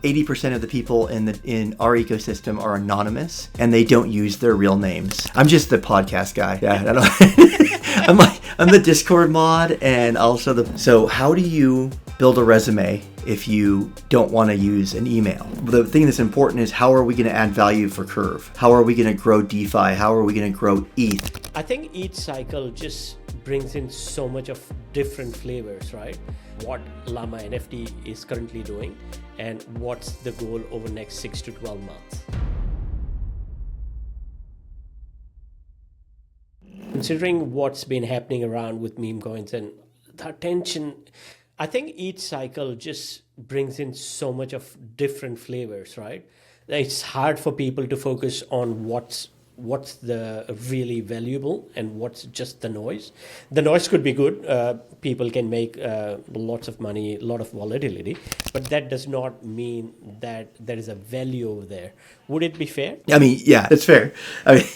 80% of the people in our ecosystem are anonymous and they don't use their real names. I'm just the podcast guy. Yeah, I don't, I'm the Discord mod and also so how do you build a resume if you don't want to use an email? The thing that's important is how are we going to add value for Curve? How are we going to grow DeFi? How are we going to grow ETH? I think each cycle just brings in so much of different flavors, right? What Llama NFT is currently doing and what's the goal over the next 6 to 12 months. Considering what's been happening around with meme coins and the attention, I think each cycle just brings in so much of different flavors, right? It's hard for people to focus on what's the really valuable and what's just the noise. The noise could be good. People can make lots of money, a lot of volatility, but that does not mean that there is a value over there. Would it be fair? I mean, yeah, it's fair. I mean,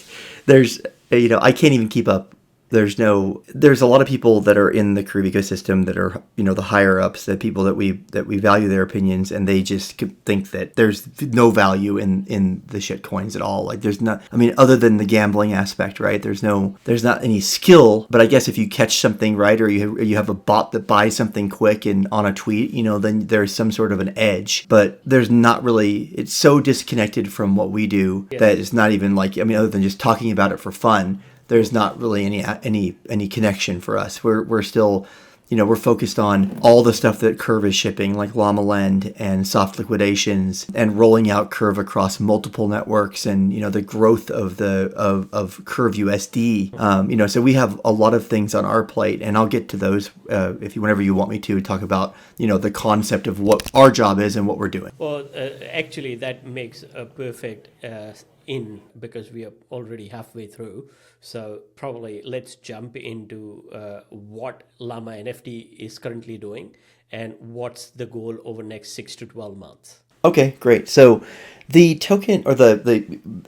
there's, I can't even keep up. There's a lot of people that are in the Curve ecosystem that are, the higher ups, the people that we value their opinions, and they just think that there's no value in the shit coins at all. Like there's not, other than the gambling aspect, right? There's not any skill, but I guess if you catch something right, or you have a bot that buys something quick and on a tweet, then there's some sort of an edge, but there's not really, it's so disconnected from what we do that it's not even like, other than just talking about it for fun, there's not really any connection for us. We're still, we're focused on all the stuff that Curve is shipping, like Llama Lend and soft liquidations, and rolling out Curve across multiple networks, and the growth of Curve USD. So we have a lot of things on our plate, and I'll get to those whenever you want me to talk about the concept of what our job is and what we're doing. Well, actually, that makes a perfect because we are already halfway through. So probably let's jump into what Llama NFT is currently doing and what's the goal over the next 6 to 12 months. Okay, great. So the token or the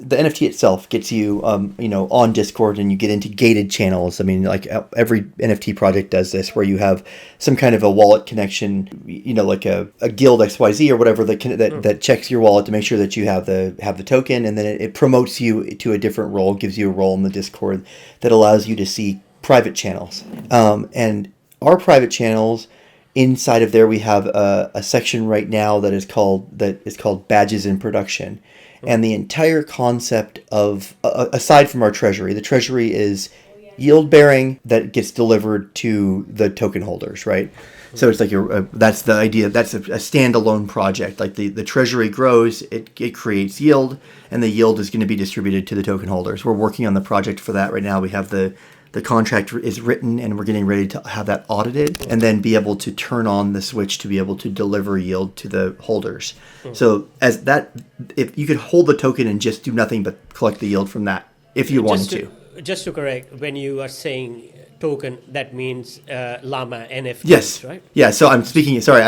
NFT itself gets you, on Discord, and you get into gated channels. Like every NFT project does this, where you have some kind of a wallet connection, like a guild XYZ or whatever that checks your wallet to make sure that you have the token, and then it promotes you to a different role, gives you a role in the Discord that allows you to see private channels. And our private channels, inside of there, we have a section right now that is called badges in production. And the entire concept of, aside from our treasury, the treasury is yield bearing that gets delivered to the token holders, right? So it's like that's the idea. That's a standalone project. Like the treasury grows, it creates yield, and the yield is going to be distributed to the token holders. We're working on the project for that right now. We have the contract is written, and we're getting ready to have that audited and then be able to turn on the switch to be able to deliver yield to the holders. So if you could hold the token and just do nothing but collect the yield from that if you wanted to. Just to correct, when you are saying token, that means Llama NFTs, yes. Right? Yeah, so I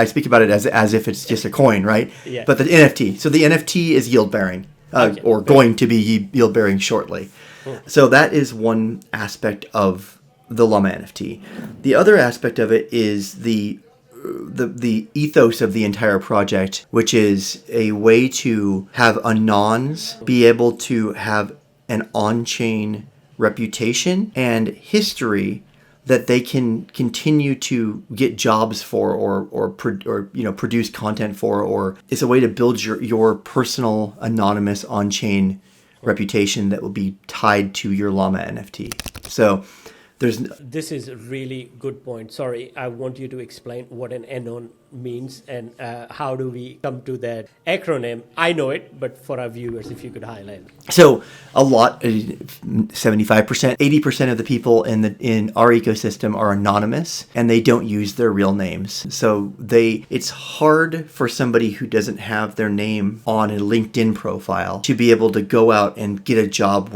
speak about it as if it's just a coin, right? Yeah. But the NFT, so the NFT is yield bearing or going to be yield bearing shortly. So that is one aspect of the Llama NFT. The other aspect of it is the ethos of the entire project, which is a way to have anons be able to have an on-chain reputation and history that they can continue to get jobs for or produce content for, or it's a way to build your personal anonymous on-chain reputation that will be tied to your Llama NFT. So this is a really good point. Sorry, I want you to explain what an anon means and how do we come to that acronym. I know it, but for our viewers, if you could highlight it. So a lot, 75%, 80% of the people in our ecosystem are anonymous and they don't use their real names. So it's hard for somebody who doesn't have their name on a LinkedIn profile to be able to go out and get a job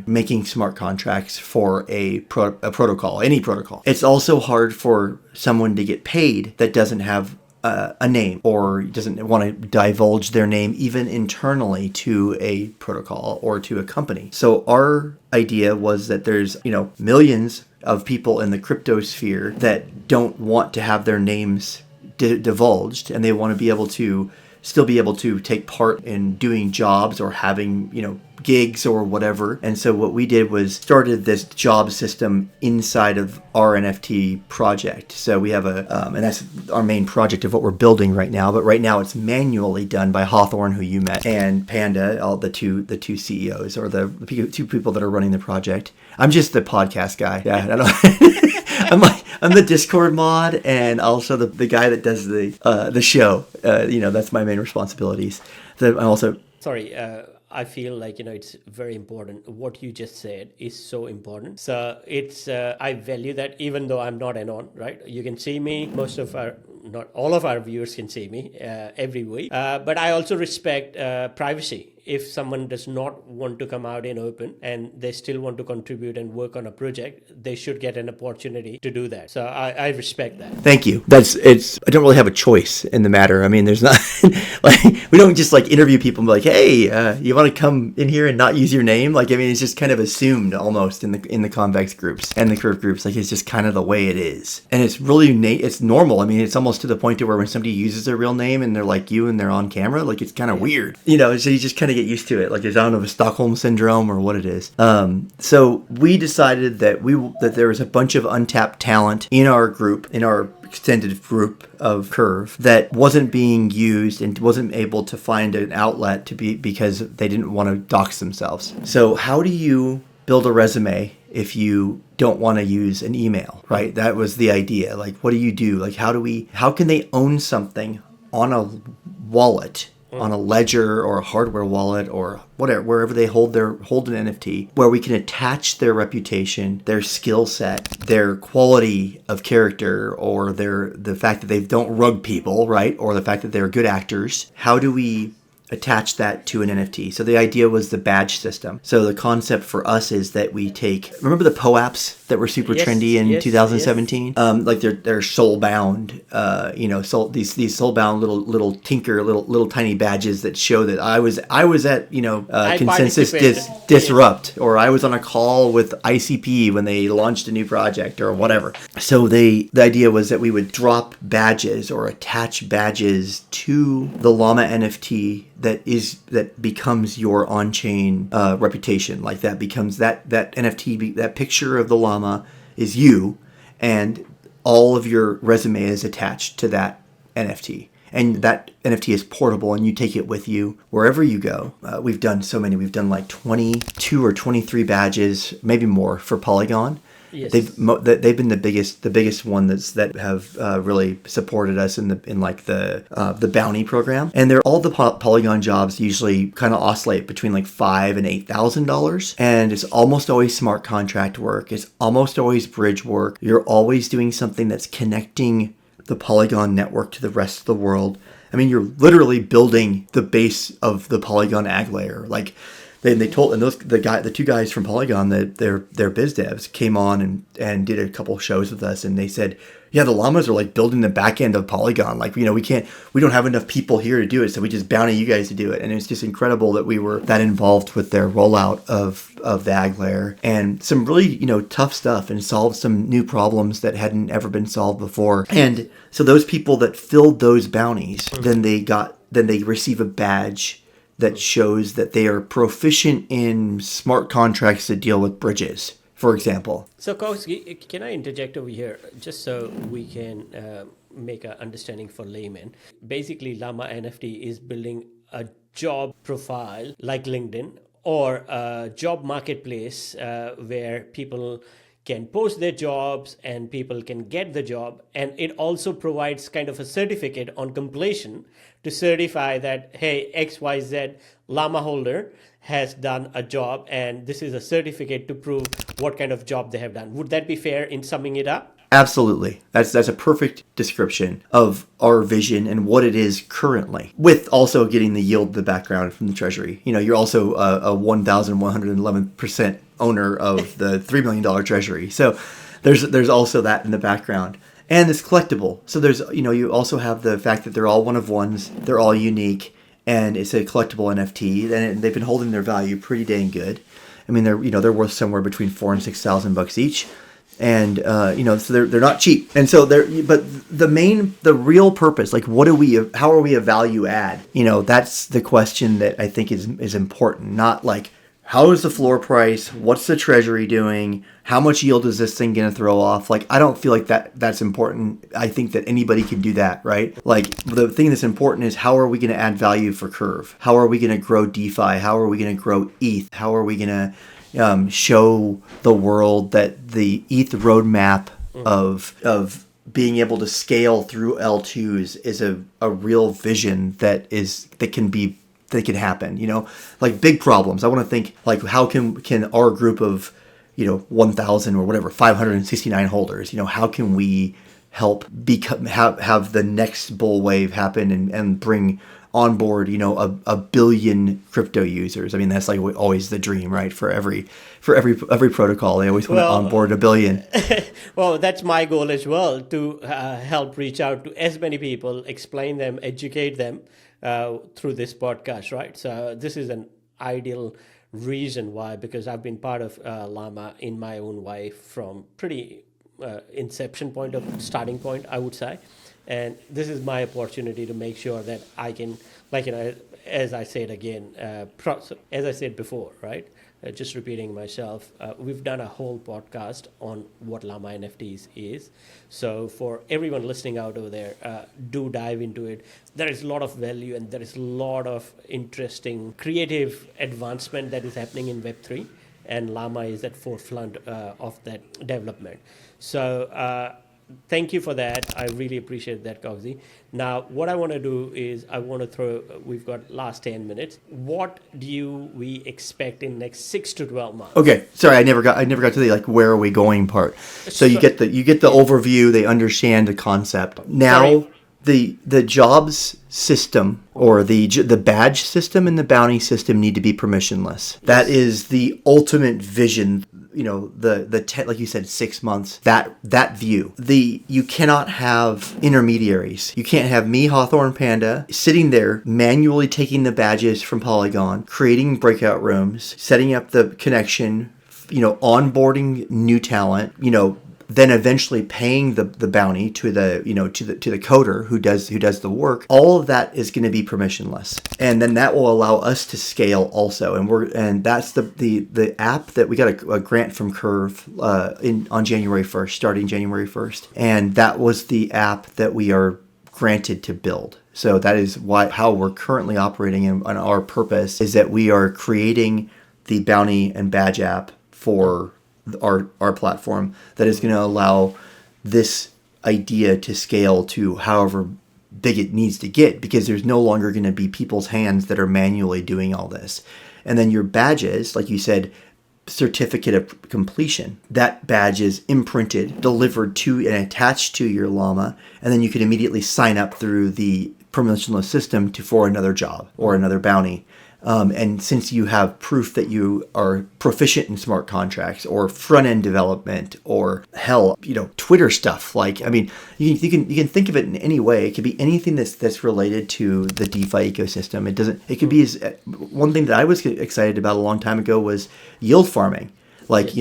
making smart contracts for a protocol, any protocol. It's also hard for someone to get paid that doesn't have a name or doesn't want to divulge their name even internally to a protocol or to a company. So our idea was that there's, millions of people in the crypto sphere that don't want to have their names divulged, and they want to be able to still be able to take part in doing jobs or having, gigs or whatever. And so what we did was started this job system inside of our NFT project. So we have and that's our main project of what we're building right now. But right now it's manually done by Hawthorne, who you met, and Panda, all the two CEOs or the two people that are running the project. I'm just the podcast guy. Yeah, I don't. I'm the Discord mod and also the guy that does the show. That's my main responsibilities. I'm also sorry. I feel like, it's very important. What you just said is so important. So it's, I value that even though I'm not Anon, right? You can see me, not all of our viewers can see me every week. But I also respect privacy. If someone does not want to come out in open and they still want to contribute and work on a project, they should get an opportunity to do that. So I respect that. Thank you. I don't really have a choice in the matter. I mean, there's not we don't just interview people and be like, hey, you want to come in here and not use your name? It's just kind of assumed almost in the Convex groups and the Curve groups. It's just kind of the way it is. And it's really, it's normal. It's almost to the point to where when somebody uses their real name and they're like you and they're on camera, it's kind of weird. So you just kind of get used to it. I don't know if it's Stockholm syndrome or what it is. So we decided that there was a bunch of untapped talent in our group, in our extended group of Curve, that wasn't being used and wasn't able to find an outlet because they didn't want to dox themselves. So how do you build a resume if you don't want to use an email, right? That was the idea. What do you do? How can they own something on a wallet, on a ledger or a hardware wallet or whatever, wherever they hold an NFT, where we can attach their reputation, their skill set, their quality of character, or the fact that they don't rug people, right? Or the fact that they're good actors. How do we attach that to an NFT? So the idea was the badge system. So the concept for us is that we remember the POAPs that were super trendy in 2017? Yes. They're soul bound, these soul bound little tinker, little tiny badges that show that I was at, Consensus Disrupt, or I was on a call with ICP when they launched a new project or whatever. So the idea was that we would drop badges or attach badges to the Llama NFT that becomes your on-chain reputation. That becomes that NFT, that picture of the llama is you, and all of your resume is attached to that NFT. And that NFT is portable, and you take it with you wherever you go. We've done so many. We've done 22 or 23 badges, maybe more, for Polygon. Yes. They've been the biggest one that have really supported us in the bounty program, and all the Polygon jobs usually kind of oscillate between $5,000 and $8,000, and it's almost always smart contract work. It's almost always bridge work. You're always doing something that's connecting the Polygon network to the rest of the world. You're literally building the base of the Polygon ag layer. The two guys from Polygon, their biz devs, came on and did a couple shows with us, and they said, yeah, the llamas are building the back end of Polygon. We don't have enough people here to do it, so we just bounty you guys to do it. And it's just incredible that we were that involved with their rollout of the ag layer, and some really, tough stuff, and solved some new problems that hadn't ever been solved before. And so those people that filled those bounties, then they receive a badge that shows that they are proficient in smart contracts that deal with bridges, for example. So, Cogsy, can I interject over here, just so we can make an understanding for laymen? Basically, Llama NFT is building a job profile like LinkedIn, or a job marketplace where people can post their jobs and people can get the job. And it also provides kind of a certificate on completion to certify that, hey, XYZ Llama holder has done a job, and this is a certificate to prove what kind of job they have done. Would that be fair in summing it up? Absolutely. That's a perfect description of our vision and what it is currently, with also getting the yield, the background from the treasury. You're also a 1,111% owner of the $3 million treasury. So there's also that in the background. And it's collectible. So there's, you also have the fact that they're all one of ones, they're all unique, and it's a collectible NFT, and they've been holding their value pretty dang good. They're worth somewhere between $4,000 and $6,000 each. And so they're not cheap, and so but the real purpose, like how are we a value add? That's the question that I think is important. Not like, how is the floor price, what's the treasury doing, how much yield is this thing going to throw off? Like, I don't feel like that's important. I think that anybody can do that, right? Like, the thing that's important is, how are we going to add value for Curve? How are we going to grow DeFi? How are we going to grow ETH? How are we going to show the world that the ETH roadmap of being able to scale through L2s is a real vision that can happen. Like big problems. I want to think, like, how can our group of 1,000 or whatever 569 holders, how can we help have the next bull wave happen and bring on board, a billion crypto users. I mean, that's like always the dream, right? For every protocol, they always want to onboard a billion. Well, that's my goal as well, to help reach out to as many people, explain them, educate them through this podcast, right? So this is an ideal reason why, because I've been part of Llama in my own way from pretty inception point of starting point, I would say. And this is my opportunity to make sure that I can, as I said again, as I said before, right? Just repeating myself, we've done a whole podcast on what Llama NFTs is. So for everyone listening out over there, do dive into it. There is a lot of value and there is a lot of interesting creative advancement that is happening in Web3. And Llama is at forefront of that development. So thank you for that. I really appreciate that, Cogsy. Now, what I want to do is we've got last 10 minutes. What do we expect in next 6 to 12 months? Okay. Sorry, I never got to the, like, where are we going part. So you get the overview, they understand the concept. Now, the jobs system or the badge system and the bounty system need to be permissionless. Yes. That is the ultimate vision. Like you said, 6 months, that view. You cannot have intermediaries. You can't have me, Hawthorne Panda, sitting there manually taking the badges from Polygon, creating breakout rooms, setting up the connection, onboarding new talent, then eventually paying the bounty to the coder who does the work. All of that is going to be permissionless, and then that will allow us to scale also. And that's the app that we got a grant from Curve on January 1st, starting January 1st, and that was the app that we are granted to build. So that is how we're currently operating, and our purpose is that we are creating the bounty and badge app for our platform that is going to allow this idea to scale to however big it needs to get, because there's no longer going to be people's hands that are manually doing all this. And then your badges, like you said, certificate of completion, that badge is imprinted, delivered to and attached to your Llama, and then you can immediately sign up through the permissionless system for another job or another bounty. And since you have proof that you are proficient in smart contracts or front-end development or Twitter stuff, like, I mean, you can think of it in any way. It could be anything that's related to the DeFi ecosystem. It could be one thing that I was excited about a long time ago was yield farming. Like,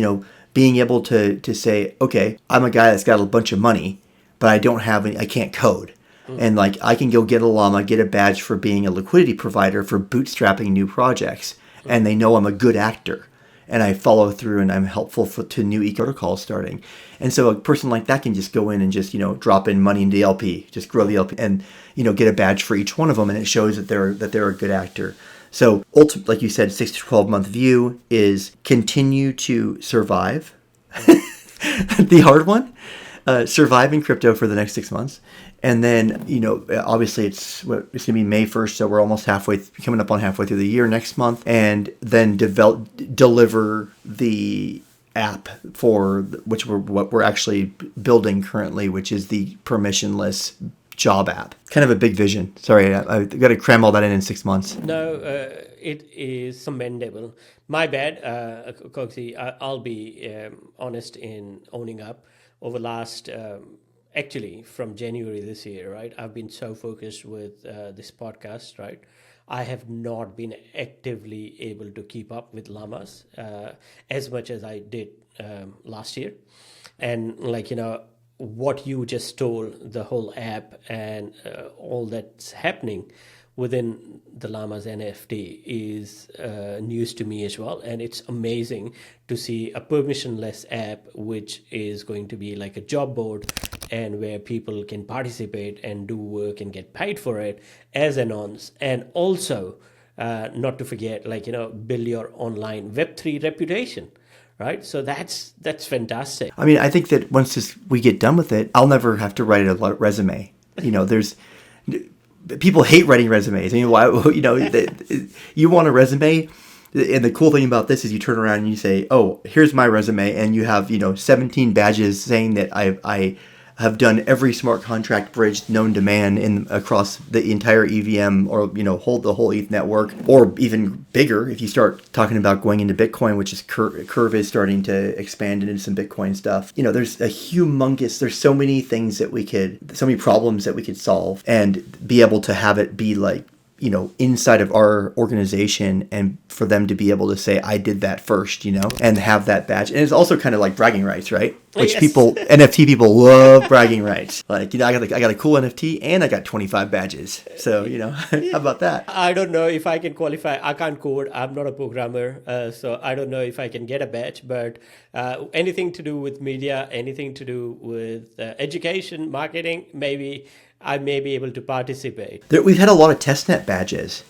being able to say, okay, I'm a guy that's got a bunch of money, but I can't code. And like, I can go get a Llama, get a badge for being a liquidity provider for bootstrapping new projects. And they know I'm a good actor. And I follow through and I'm helpful to new protocols starting. And so a person like that can just go in and just, drop in money into the LP, just grow the LP and, get a badge for each one of them. And it shows that they're a good actor. So ultimately, like you said, 6 to 12 month view is continue to survive. The hard one, survive in crypto for the next 6 months. And then, obviously it's going to be May 1st, so we're almost coming up on halfway through the year next month, and then deliver the app what we're actually building currently, which is the permissionless job app. Kind of a big vision. Sorry, I got to cram all that in 6 months. No, it is commendable. My bad, Cogsy. I'll be honest in owning up. Over last... Actually, from January this year, right? I've been so focused with this podcast, right? I have not been actively able to keep up with llamas as much as I did last year. And like, what you just told, the whole app and all that's happening within the Llama's NFT is news to me as well. And it's amazing to see a permissionless app, which is going to be like a job board and where people can participate and do work and get paid for it as anons. And also, not to forget, like, build your online Web3 reputation. Right, so that's fantastic. I mean, I think that once we get done with it, I'll never have to write a resume. There's people hate writing resumes. I mean, why? You want a resume, and the cool thing about this is you turn around and you say, "Oh, here's my resume," and you have 17 badges saying that I have done every smart contract bridge known to man across the entire EVM, or hold the whole ETH network, or even bigger if you start talking about going into Bitcoin, which is Curve is starting to expand into some Bitcoin stuff. There's so many things so many problems that we could solve, and be able to have it be like inside of our organization, and for them to be able to say, I did that first, and have that badge. And it's also kind of like bragging rights, right? Which Yes. NFT people love bragging rights. Like, I got a cool NFT and I got 25 badges. So, how about that? I don't know if I can qualify. I can't code. I'm not a programmer. So I don't know if I can get a badge, but anything to do with media, anything to do with education, marketing, maybe I may be able to participate. We've had a lot of testnet badges,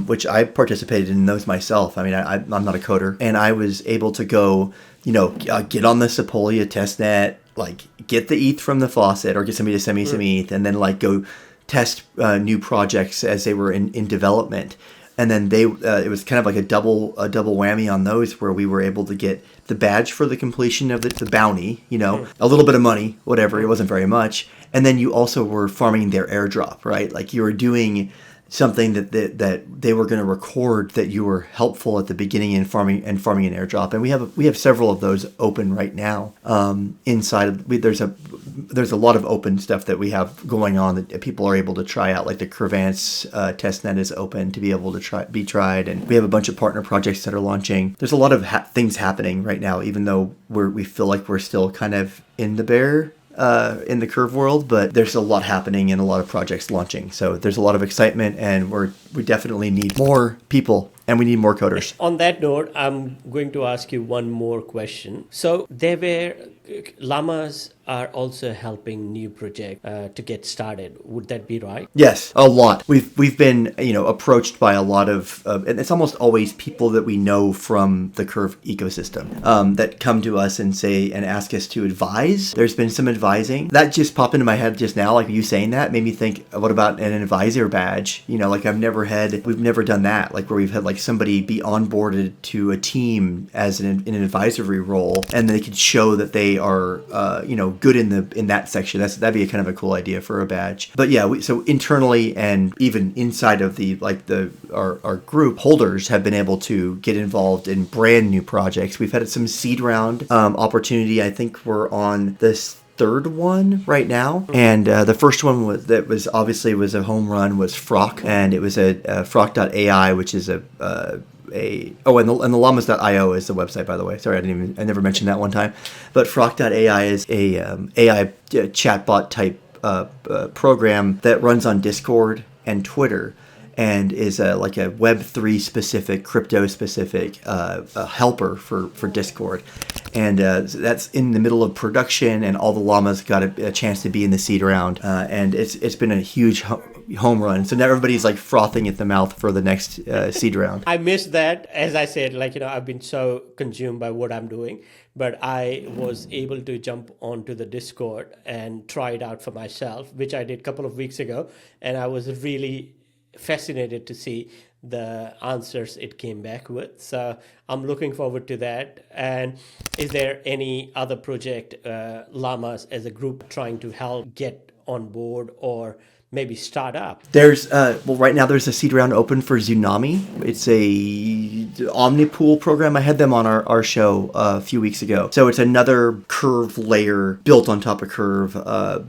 which I participated in those myself. I mean, I'm not a coder, and I was able to go, get on the Sepolia testnet, like get the ETH from the faucet, or get somebody to send me some ETH, and then like go test new projects as they were in development. And then it was kind of like a double whammy on those, where we were able to get the badge for the completion of the bounty, a little bit of money, whatever, it wasn't very much. And then you also were farming their airdrop, right? Like you were doing something that they were going to record that you were helpful at the beginning in farming an airdrop. And we have several of those open right now. There's a lot of open stuff that we have going on that people are able to try out. Like the Curvance testnet is open to be able to be tried, and we have a bunch of partner projects that are launching. There's a lot of things happening right now, even though we feel like we're still kind of in the bear. In the Curve world, but there's a lot happening and a lot of projects launching. So there's a lot of excitement, and we definitely need more people, and we need more coders. On that note, I'm going to ask you one more question. So llamas are also helping new projects to get started. Would that be right? Yes, a lot. We've been approached by a lot of and it's almost always people that we know from the Curve ecosystem that come to us and ask us to advise. There's been some advising that just popped into my head just now. Like you saying that made me think, what about an advisor badge? Like we've never done that. Like where we've had like somebody be onboarded to a team as in an advisory role, and they could show that they are good in that section. That'd be a kind of a cool idea for a badge. But yeah, so internally and even inside of our group, holders have been able to get involved in brand new projects. We've had some seed round opportunity. I think we're on this third one right now, and the first one was a home run was Frock, and it was a Frock.ai, which is and the llamas.io is the website, by the way. Sorry, I never mentioned that one time. But Frock.ai is a AI chatbot type program that runs on Discord and Twitter, and is like a Web3 specific, crypto specific helper for Discord. And that's in the middle of production, and all the llamas got a chance to be in the seed round, and it's been a huge home run. So now everybody's like frothing at the mouth for the next seed round. I missed that. As I said, I've been so consumed by what I'm doing, but I was able to jump onto the Discord and try it out for myself, which I did a couple of weeks ago, and I was really fascinated to see the answers it came back with. So I'm looking forward to that. And is there any other project, Llamas as a group, trying to help get on board or maybe start up? There's right now there's a seed round open for Tsunami. It's a Omnipool program. I had them on our show a few weeks ago. So it's another Curve layer built on top of Curve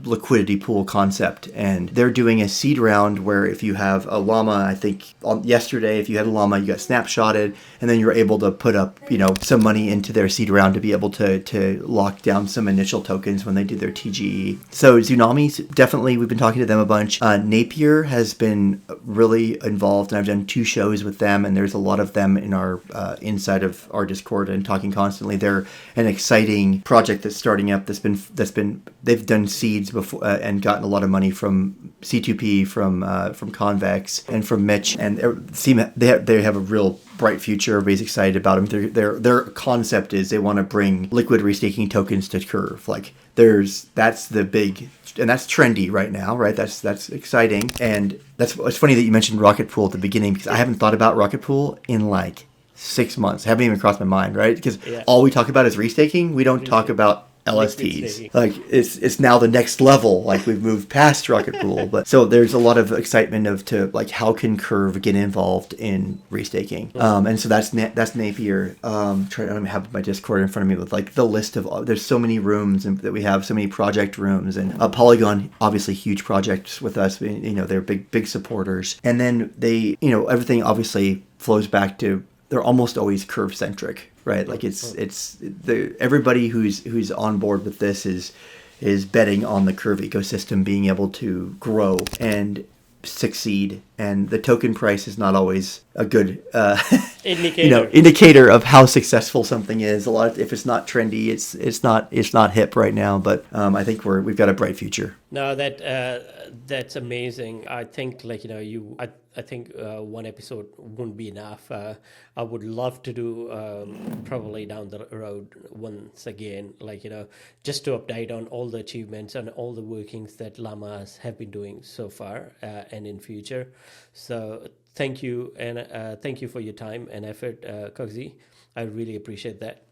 liquidity pool concept, and they're doing a seed round where if you have a Llama, I think yesterday, if you had a Llama, you got snapshotted, and then you're able to put up some money into their seed round to be able to lock down some initial tokens when they do their TGE. So Tsunami's definitely, we've been talking to them a bunch. Napier has been really involved, and I've done 2 shows with them, and there's a lot of them in our inside of our Discord and talking constantly. They're an exciting project that's starting up. They've done seeds before and gotten a lot of money from C2P, from Convex, and from Mitch, and they have a real bright future. Everybody's excited about them. Their concept is they want to bring liquid restaking tokens to Curve. Like that's the big, and that's trendy right now, right? That's exciting, and it's funny that you mentioned Rocket Pool at the beginning, because I haven't thought about Rocket Pool in like 6 months. Haven't even crossed my mind, right? Because all we talk about is restaking. We don't talk about LSTs. Like it's now the next level. Like we've moved past Rocket Pool, but so there's a lot of excitement how can Curve get involved in restaking, and so that's Napier. I don't have my Discord in front of me with like the list of there's so many rooms that we have, so many project rooms, and Polygon, obviously huge projects with us. They're big supporters, and then they everything obviously flows back to they're almost always Curve centric. Right, like everybody who's on board with this is betting on the Curve ecosystem being able to grow and succeed, and the token price is not always a good indicator of how successful something is. If it's not trendy, it's not hip right now. But I think we've got a bright future. No, that's amazing. I think I think one episode wouldn't be enough. I would love to do probably down the road once again, just to update on all the achievements and all the workings that Llamas have been doing so far and in future. So thank you, and thank you for your time and effort, Cogsy. I really appreciate that.